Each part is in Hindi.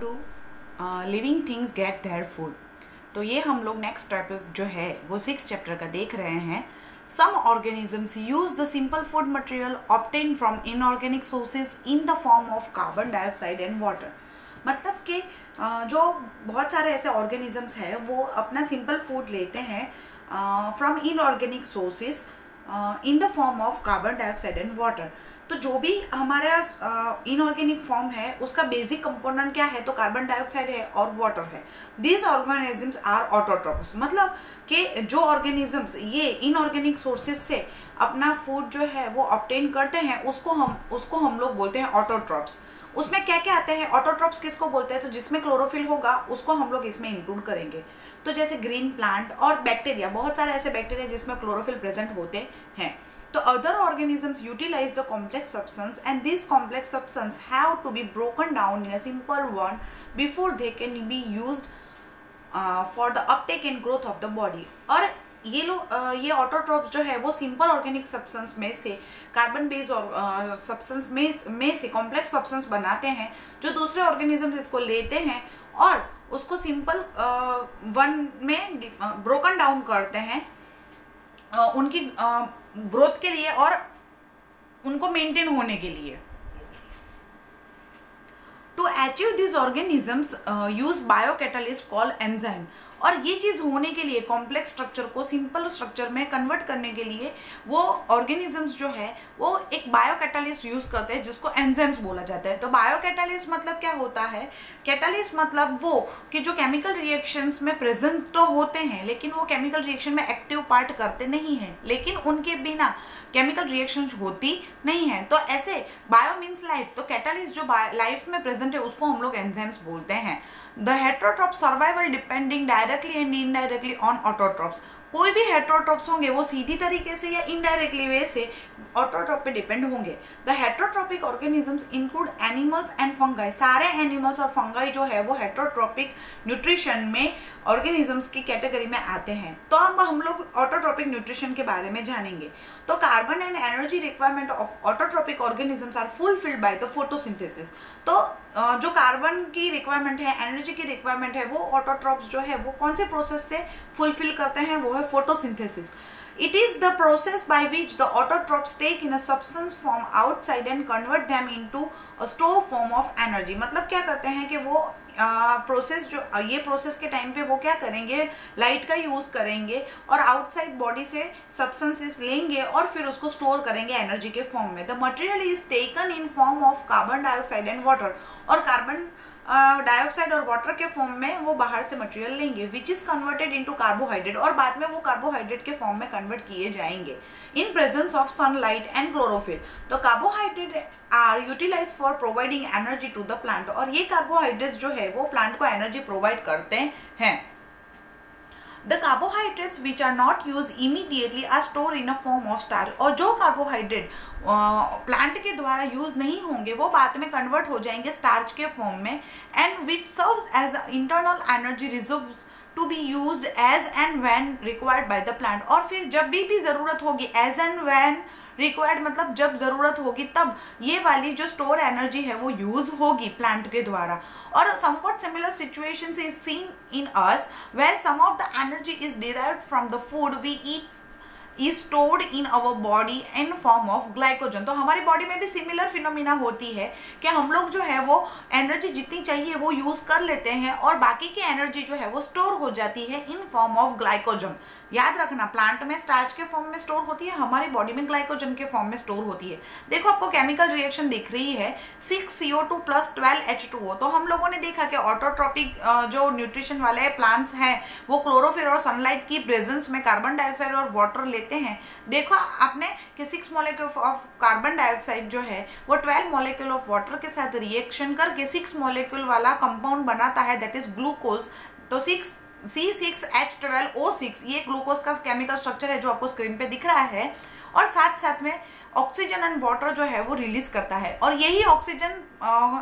Do living things get their food. तो ये हम लोग नेक्स्ट टॉपिक जो है वो 6 चैप्टर का देख रहे हैं। Some organisms use the simple food material obtain from inorganic sources in the form of carbon dioxide and water. मतलब कि जो बहुत सारे ऐसे ऑर्गेनिजम्स हैं वो अपना सिंपल फूड लेते हैं from inorganic sources in the form of carbon dioxide and water. तो जो भी हमारा इनऑर्गेनिक फॉर्म है उसका बेसिक कंपोनेंट क्या है, तो कार्बन डाइऑक्साइड है और वाटर है। दीज ऑर्गेनिजम्स आर ऑटोट्रॉप्स, मतलब कि जो ऑर्गेनिजम्स ये इनऑर्गेनिक सोर्सेज से अपना फूड जो है वो ऑब्टेन करते हैं उसको हम लोग बोलते हैं ऑटोट्रॉप्स। उसमें क्या क्या आते हैं, ऑटोट्रॉप्स किसको बोलते हैं, तो जिसमें क्लोरोफिल होगा उसको हम लोग इसमें इंक्लूड करेंगे। तो जैसे ग्रीन प्लांट और बैक्टीरिया, बहुत सारे ऐसे बैक्टीरिया जिसमें क्लोरोफिल प्रेजेंट होते हैं। तो other organisms utilize the complex substance and these complex substance have to be broken down in a simple one before they can be used for the uptake and growth of the body। और ये ऑटोट्रॉप्स जो है वो सिंपल ऑर्गेनिक सब्सटेंस में से कार्बन बेस्ड और सब्सटेंस में से कॉम्प्लेक्स सब्सटेंस बनाते हैं, जो दूसरे ऑर्गेनिजम्स इसको लेते हैं और उसको सिंपल वन में ब्रोकन डाउन करते हैं उनकी ग्रोथ के लिए और उनको मेंटेन होने के लिए। To achieve this organisms use biocatalyst call enzyme. और ये चीज होने के लिए कॉम्प्लेक्स स्ट्रक्चर को सिंपल स्ट्रक्चर में कन्वर्ट करने के लिए वो ऑर्गेनिजम्स जो है वो एक बायोकैटालिस्ट यूज करते हैं जिसको एंजाइम्स बोला जाता है। तो बायोकैटालिस्ट मतलब क्या होता है, कैटालिस्ट मतलब वो कि जो केमिकल रिएक्शंस में प्रेजेंट तो होते हैं लेकिन वो केमिकल रिएक्शन में एक्टिव पार्ट करते नहीं हैं, लेकिन उनके बिना केमिकल रिएक्शन होती नहीं है। तो ऐसे बायो मीन्स लाइफ, तो कैटालिस्ट जो लाइफ में प्रेजेंट है उसको हम लोग एंजाइम्स बोलते हैं। The heterotroph survival depending directly and indirectly on autotrophs. कोई भी हेट्रोट्रॉप्स होंगे वो सीधी तरीके से या इनडायरेक्टली वे से ऑटोट्रॉप पे डिपेंड होंगे। The heterotrophic organisms include animals and fungi. सारे एनिमल्स और फंगाई जो है वो हेट्रोट्रॉपिक न्यूट्रिशन में ऑर्गेनिजम्स की कैटेगरी में आते हैं। तो अब हम लोग ऑटोट्रॉपिक न्यूट्रिशन के बारे में जानेंगे। तो carbon and energy requirement of autotrophic organisms are fulfilled by the photosynthesis. तो जो कार्बन की रिक्वायरमेंट है, एनर्जी की रिक्वायरमेंट है, वो ऑटोट्रॉप्स जो है वो कौन से प्रोसेस से फुलफिल करते हैं, वो है photosynthesis. It is the process by which the autotrophs take in a substance from outside and convert them into a store form of energy। मतलब क्या करते हैं कि वो प्रोसेस जो ये प्रोसेस के टाइम पे वो क्या करेंगे, लाइट का यूज करेंगे और आउटसाइड बॉडी से सब्सटेंसेस लेंगे और फिर उसको स्टोर करेंगे एनर्जी के फॉर्म में। The material is taken in form of carbon dioxide and water. और कार्बन डाइऑक्साइड और वाटर के फॉर्म में वो बाहर से मटेरियल लेंगे which is converted into carbohydrate, और बाद में वो कार्बोहाइड्रेट के फॉर्म में कन्वर्ट किए जाएंगे in presence of sunlight and chlorophyll. तो carbohydrate are utilize for providing energy to the plant. और ये कार्बोहाइड्रेट्स जो है वो प्लांट को एनर्जी प्रोवाइड करते हैं। The carbohydrates which are not used immediately are stored in a form of starch। और जो कार्बोहाइड्रेट प्लांट के द्वारा यूज नहीं होंगे वो बाद में कन्वर्ट हो जाएंगे स्टार्च के फॉर्म में, and which serves as internal energy reserves to be used as and when required by the plant. और फिर जब भी जरूरत होगी, एज एंड व्हेन रिक्वायर्ड मतलब जब जरूरत होगी तब ये वाली जो स्टोर एनर्जी है वो यूज होगी प्लांट के द्वारा। और somewhat similar situations is seen in us where some of the energy is derived from the food we eat is stored in our body in form of glycogen। तो हमारी बॉडी में भी सिमिलर फिनोमिना होती है कि हम लोग जो है वो एनर्जी जितनी चाहिए वो यूज कर लेते हैं और बाकी की एनर्जी जो है वो स्टोर हो जाती है इन फॉर्म ऑफ ग्लाइकोजन। याद रखना, प्लांट में स्टार्च के फॉर्म में स्टोर होती है, हमारी बॉडी में ग्लाइकोजन के फॉर्म में स्टोर होती है। देखो आपको केमिकल रिएक्शन दिख रही है 6CO2 + 12H2O। तो हम लोगों ने देखा कि ऑटोट्रॉपिक जो न्यूट्रिशन वाले प्लांट्स हैं वो क्लोरोफिल और सनलाइट की प्रेजेंस में कार्बन डाइऑक्साइड और वाटर लेते हैं। देखो आपने कि 6 मॉलिक्यूल ऑफ कार्बन डाइऑक्साइड जो है वो 12 मॉलिक्यूल ऑफ वाटर के साथ रिएक्शन करके 6 मॉलिक्यूल वाला कंपाउंड बनाता है, दैट इज ग्लूकोज। तो C6H12O6 ये ग्लूकोज का केमिकल स्ट्रक्चर है जो आपको स्क्रीन पे दिख रहा है। और साथ साथ में ऑक्सीजन एंड वाटर जो है वो रिलीज करता है, और यही ऑक्सीजन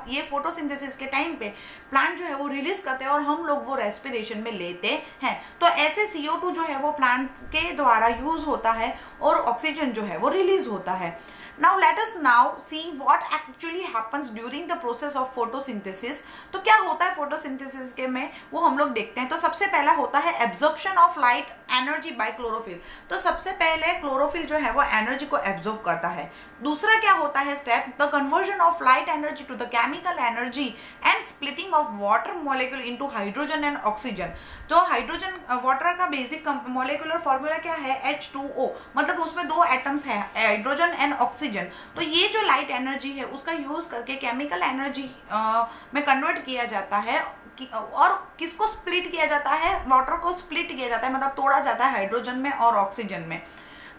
ये फोटोसिंथेसिस के टाइम पे प्लांट जो है वो रिलीज करते हैं और हम लोग वो रेस्पिरेशन में लेते हैं। तो ऐसे CO2 जो है वो प्लांट के द्वारा यूज होता है और ऑक्सीजन जो है वो रिलीज होता है। Now let us now see what actually happens during the process of photosynthesis. तो क्या होता है फोटोसिंथेसिस के में, वो हम लोग देखते हैं। तो सबसे पहला होता है absorption of light energy by chlorophyll. तो सबसे पहले क्लोरोफिल जो है वो एनर्जी को एब्जॉर्ब करता है। दूसरा क्या होता है step, the conversion of light energy to the chemical energy and splitting of water molecule into hydrogen and oxygen. जो हाइड्रोजन वाटर का बेसिक मॉलिक्यूलर फॉर्मूला क्या है, H2O, मतलब उसमें 2 एटम्स है, हाइड्रोजन एंड ऑक्सीजन। तो ये जो लाइट एनर्जी है उसका यूज करके केमिकल एनर्जी में कन्वर्ट किया जाता है और किसको स्प्लिट किया जाता है, वाटर को स्प्लिट किया जाता है, मतलब तोड़ा जाता है हाइड्रोजन में और ऑक्सीजन में।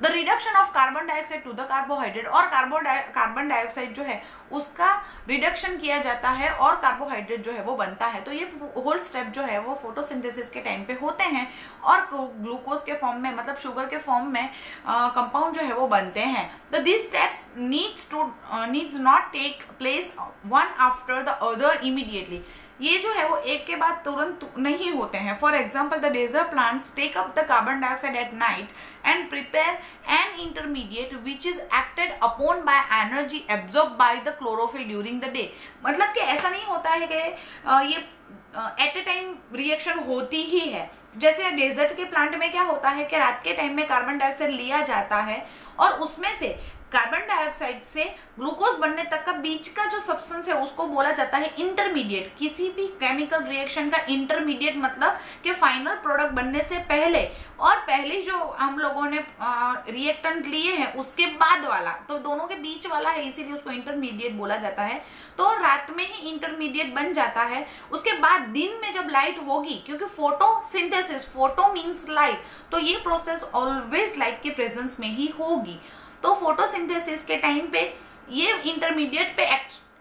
The reduction of carbon dioxide to the carbohydrate, और कार्बन डाइऑक्साइड जो है उसका रिडक्शन किया जाता है और कार्बोहाइड्रेट जो है वो बनता है। तो ये होल स्टेप जो है वो फोटोसिंथेसिस के टाइम पे होते हैं और ग्लूकोज के फॉर्म में, मतलब शुगर के फॉर्म में कंपाउंड जो है वो बनते हैं। तो this steps needs not take place one after the other immediately. ये जो है वो एक के बाद तुरंत नहीं होते हैं। For example the desert plants take up the carbon dioxide at night and prepare an intermediate which is acted upon by energy absorb by the chlorophyll during the day. मतलब कि ऐसा नहीं होता है कि ये एट ए टाइम रिएक्शन होती ही है। जैसे डेजर्ट के प्लांट में क्या होता है कि रात के टाइम में कार्बन डाइऑक्साइड लिया जाता है और उसमें से कार्बन डाइऑक्साइड से ग्लूकोज बनने तक का बीच का जो सब्सटेंस है उसको बोला जाता है इंटरमीडिएट। किसी भी केमिकल रिएक्शन का इंटरमीडिएट मतलब कि फाइनल प्रोडक्ट बनने से पहले और पहले जो हम लोगों ने रिएक्टेंट लिए हैं उसके बाद वाला, तो दोनों के बीच वाला है, इसीलिए उसको इंटरमीडिएट बोला जाता है। तो रात में ही इंटरमीडिएट बन जाता है। उसके बाद दिन में जब लाइट होगी, क्योंकि फोटोसिंथेसिस, फोटो मीन्स लाइट, तो ये प्रोसेस ऑलवेज लाइट के प्रेजेंस में ही होगी। तो फोटोसिंथेसिस के टाइम पे ये इंटरमीडिएट पे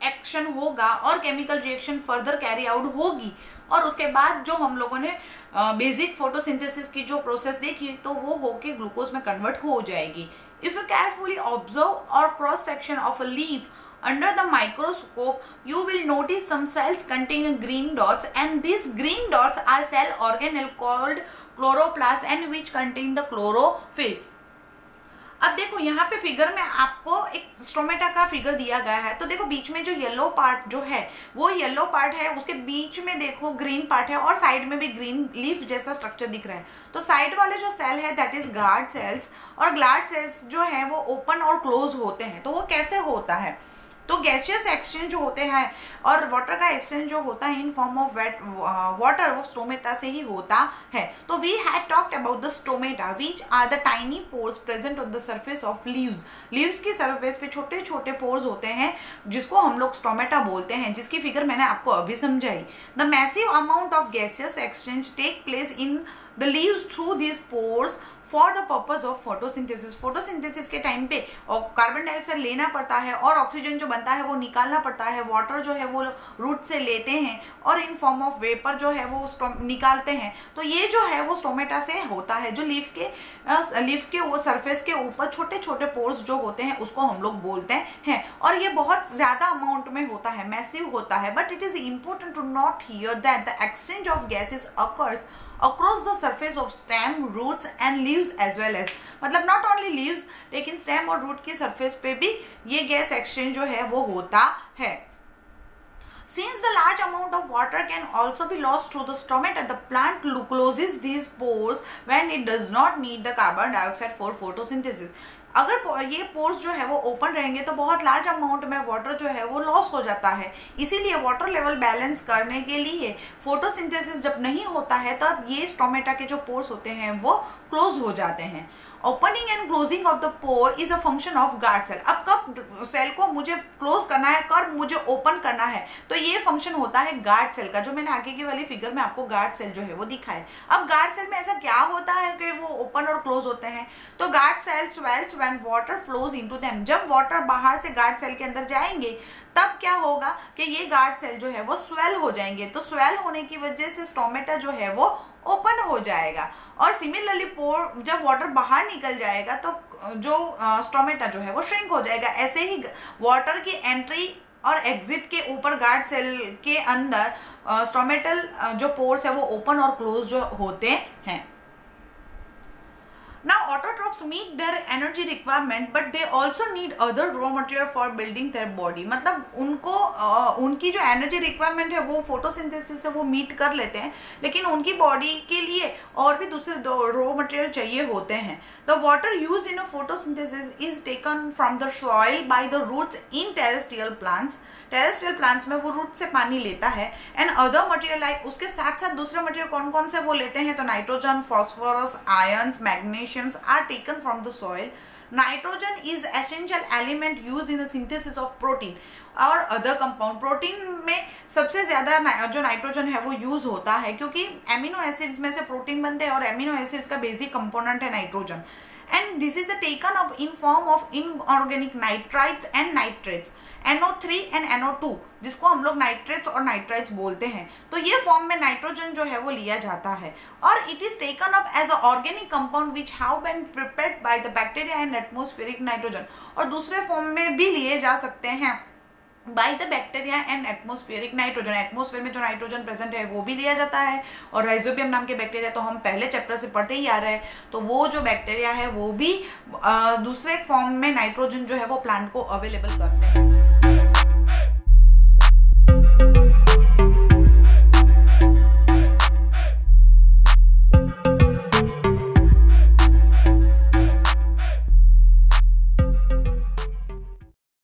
एक्शन होगा और chemical reaction further carry out होगी। और उसके बाद जो हम लोगों ने बेसिक फोटोसिंथेसिस की जो प्रोसेस देखी तो वो होके ग्लूकोज में कन्वर्ट हो जाएगी। इफ यू केयरफुली ऑब्जर्व और cross section of a leaf under the microscope, you will notice some cells contain green dots, and these green dots are cell organelle called chloroplast and which contain the chlorophyll. अब देखो यहाँ पे फिगर में आपको एक स्टोमेटा का फिगर दिया गया है। तो देखो बीच में जो येलो पार्ट जो है वो येलो पार्ट है, उसके बीच में देखो ग्रीन पार्ट है और साइड में भी ग्रीन लीफ जैसा स्ट्रक्चर दिख रहा है। तो साइड वाले जो सेल है दैट इज गार्ड सेल्स, और गार्ड सेल्स जो है वो ओपन और क्लोज होते हैं। तो वो कैसे होता है, तो गैसियस एक्सचेंज जो होते हैं और वाटर का एक्सचेंज जो होता है in form of wet water, वो स्टोमेटा से ही होता है। तो we had talked about the stomata which are the tiny pores present on the surface of leaves. Leaves की सरफेस पे छोटे छोटे पोर्स होते हैं जिसको हम लोग स्टोमेटा बोलते हैं, जिसकी फिगर मैंने आपको अभी समझाई। The massive amount of gaseous exchange take place in the leaves through this pores for the purpose of photosynthesis. Photosynthesis के टाइम पे कार्बन डाइऑक्साइड लेना पड़ता है और ऑक्सीजन जो बनता है वो निकालना पड़ता है। वाटर जो है वो रूट से लेते हैं और इन फॉर्म ऑफ वेपर जो है वो निकालते हैं। तो ये जो है वो स्टोमेटा से होता है। जो लीफ के वो सरफेस के ऊपर छोटे छोटे पोर्स जो होते हैं उसको हम लोग बोलते हैं, और ये बहुत ज्यादा अमाउंट में होता है, मैसिव होता है। But it is important to note here that the exchange of gases occurs across the surface of stem, roots and leaves as well as, मतलब not only leaves लेकिन stem और root की surface पे भी ये गैस exchange जो है वो होता है। Since the large amount of water can also be lost through the stomata, the plant closes these pores when it does not need the carbon dioxide for photosynthesis. अगर ये पोर्स जो है वो ओपन रहेंगे तो बहुत लार्ज अमाउंट में वाटर जो है वो लॉस हो जाता है। इसीलिए वाटर लेवल बैलेंस करने के लिए फोटोसिंथेसिस जब नहीं होता है तब ये स्टोमेटा के जो पोर्स होते हैं वो क्लोज हो जाते हैं। Opening and closing of the pore is a function of guard cell. अब कब सेल को मुझे क्लोज करना है, कब मुझे ओपन करना है, तो ये फंक्शन होता है गार्ड सेल का, जो मैंने आगे की वाली फिगर में आपको गार्ड सेल जो है वो दिखा है। अब गार्ड सेल में ऐसा क्या होता है कि वो ओपन और क्लोज होते हैं, तो guard cell swells when water flows into them. जब वाटर बाहर से गार्ड सेल के अंदर जाएंगे तब क्या होगा कि ये गार्ड सेल जो है वो स्वेल हो जाएंगे। तो स्वेल होने की वजह से स्टोमेटा जो है वो ओपन हो जाएगा। और सिमिलरली पोर जब वाटर बाहर निकल जाएगा तो जो स्टोमेटा जो है वो श्रिंक हो जाएगा। ऐसे ही वाटर की एंट्री और एग्जिट के ऊपर गार्ड सेल के अंदर स्टोमेटल जो पोर्स है वो ओपन और क्लोज जो होते हैं। Now autotrophs meet their energy requirement but they also need other raw material for building their body. मतलब उनको उनकी जो एनर्जी रिक्वायरमेंट है वो फोटोसिंथेसिस से वो मीट कर लेते हैं, लेकिन उनकी बॉडी के लिए और भी दूसरे रॉ मटेरियल चाहिए होते हैं. The water use in a photosynthesis is taken from the soil by the roots in terrestrial plants. Terrestrial plants में वो रूट से पानी लेता है. एंड अदर मटेरियल लाइक उसके साथ साथ दूसरे मटेरियल कौन कौन से वो लेते हैं, तो nitrogen, phosphorus, ions, magnesiums are taken from the soil. Nitrogen is essential element use in the synthesis of protein और अदर कंपाउंड. प्रोटीन में सबसे ज्यादा जो नाइट्रोजन है वो यूज होता है, क्योंकि एमिनो एसिड्स में से प्रोटीन बनते हैं और एमिनो एसिड्स का बेसिक कंपोनेंट है nitrogen. And this is taken up in form of inorganic nitrites and nitrates, NO3 and NO2, जिसको हम लोग नाइट्रेट्स और नाइट्राइट्स बोलते हैं. तो ये फॉर्म में नाइट्रोजन जो है वो लिया जाता है और it is taken up as a organic compound which have been prepared by the bacteria and atmospheric nitrogen. और दूसरे फॉर्म में भी लिए जा सकते हैं by the bacteria and atmospheric nitrogen. Atmosphere में जो नाइट्रोजन प्रेजेंट है वो भी लिया जाता है. और राइजोबियम नाम के बैक्टीरिया तो हम पहले चैप्टर से पढ़ते ही आ रहे हैं, तो वो जो बैक्टीरिया है वो भी दूसरे फॉर्म में नाइट्रोजन जो है वो प्लांट को अवेलेबल करते हैं.